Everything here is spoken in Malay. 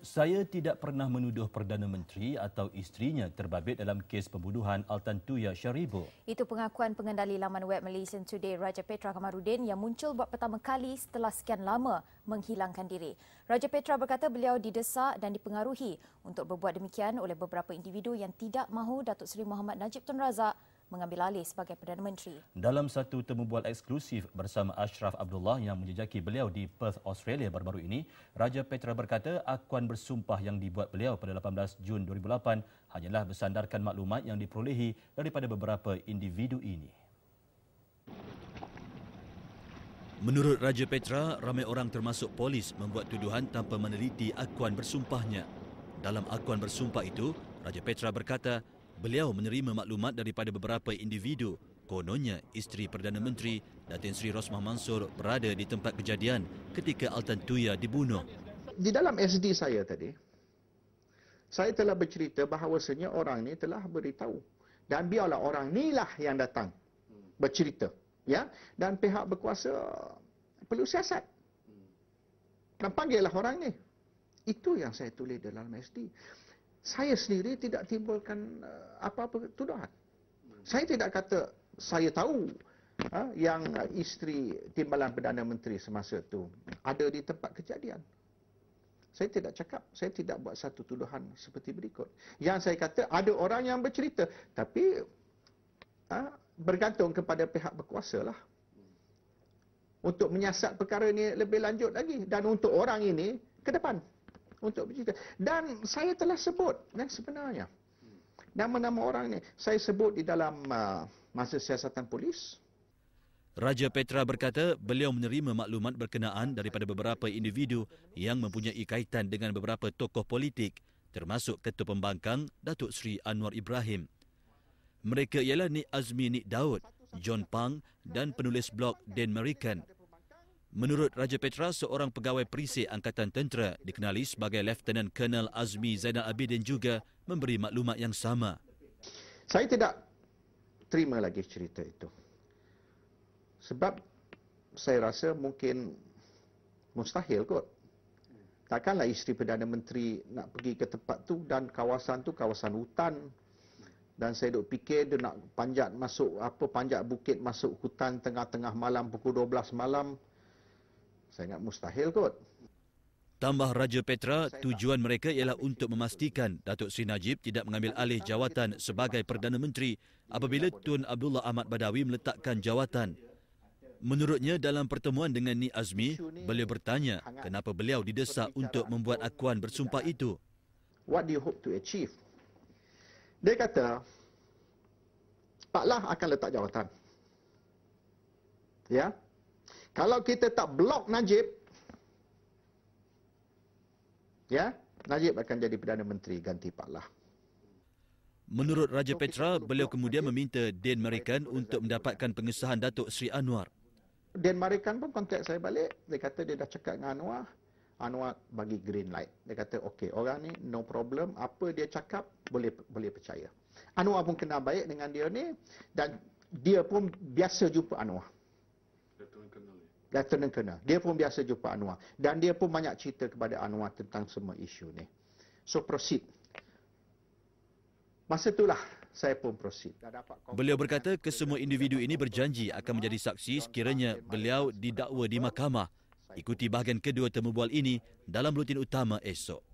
Saya tidak pernah menuduh Perdana Menteri atau isterinya terbabit dalam kes pembunuhan Altan Tuya Sharibu. Itu pengakuan pengendali laman web Malaysian Today Raja Petra Kamarudin yang muncul buat pertama kali setelah sekian lama menghilangkan diri. Raja Petra berkata beliau didesak dan dipengaruhi untuk berbuat demikian oleh beberapa individu yang tidak mahu Datuk Seri Mohamad Najib Tun Razak mengambil alih sebagai Perdana Menteri. Dalam satu temubual eksklusif bersama Ashraf Abdullah yang menjejaki beliau di Perth, Australia baru-baru ini, Raja Petra berkata akuan bersumpah yang dibuat beliau pada 18 Jun 2008 hanyalah bersandarkan maklumat yang diperolehi daripada beberapa individu ini. Menurut Raja Petra, ramai orang termasuk polis membuat tuduhan tanpa meneliti akuan bersumpahnya. Dalam akuan bersumpah itu, Raja Petra berkata beliau menerima maklumat daripada beberapa individu. Kononnya, isteri Perdana Menteri, Datin Seri Rosmah Mansor berada di tempat kejadian ketika Altan Tuya dibunuh. Di dalam SD saya tadi, saya telah bercerita bahawasanya orang ini telah beritahu. Dan biarlah orang inilah yang datang bercerita. Ya? Dan pihak berkuasa perlu siasat. Dan panggillah orang ini. Itu yang saya tulis dalam SD. Saya sendiri tidak timbulkan apa-apa tuduhan. Saya tidak kata saya tahu yang isteri Timbalan Perdana Menteri semasa itu ada di tempat kejadian. Saya tidak cakap, saya tidak buat satu tuduhan seperti berikut. Yang saya kata ada orang yang bercerita, tapi bergantung kepada pihak berkuasa lah untuk menyiasat perkara ini lebih lanjut lagi dan untuk orang ini ke depan. Untuk bercerita. Dan saya telah sebut dan sebenarnya nama-nama orang ini saya sebut di dalam masa siasatan polis. Raja Petra berkata beliau menerima maklumat berkenaan daripada beberapa individu yang mempunyai kaitan dengan beberapa tokoh politik termasuk Ketua Pembangkang Datuk Seri Anwar Ibrahim. Mereka ialah Nik Azmi Nik Daud, John Pang dan penulis blog Dan Marikan. Menurut Raja Petra, seorang pegawai perisik Angkatan Tentera dikenali sebagai Lieutenant Colonel Azmi Zainal Abidin juga memberi maklumat yang sama. Saya tidak terima lagi cerita itu. Sebab saya rasa mungkin mustahil kot. Takkanlah isteri Perdana Menteri nak pergi ke tempat tu dan kawasan tu kawasan hutan. Dan saya duk fikir dia nak panjat bukit masuk hutan tengah-tengah malam pukul 12 malam. Saya ingat mustahil kot. Tambah Raja Petra, tujuan mereka ialah untuk memastikan Datuk Seri Najib tidak mengambil alih jawatan sebagai Perdana Menteri apabila Tun Abdullah Ahmad Badawi meletakkan jawatan. Menurutnya dalam pertemuan dengan Nik Azmi, beliau bertanya kenapa beliau didesak untuk membuat akuan bersumpah itu. What do you hope to achieve? Dia kata, Pak Lah akan letak jawatan. Ya? Kalau kita tak blok Najib, ya, Najib akan jadi Perdana Menteri ganti Pak Lah. Menurut Raja Petra, beliau kemudian meminta Dan Marikan untuk mendapatkan pengesahan Datuk Seri Anwar. Dan Marikan pun kontak saya balik. Dia kata dia dah cakap dengan Anwar. Anwar bagi green light. Dia kata, okey, orang ni no problem. Apa dia cakap, boleh percaya. Anwar pun kenal baik dengan dia ni. Dan dia pun biasa jumpa Anwar. Lieutenant Colonel. Dia pun biasa jumpa Anwar. Dan dia pun banyak cerita kepada Anwar tentang semua isu ni. So proceed. Masa itulah saya pun proceed. Beliau berkata kesemua individu ini berjanji akan menjadi saksi sekiranya beliau didakwa di mahkamah. Ikuti bahagian kedua temubual ini dalam rutin utama esok.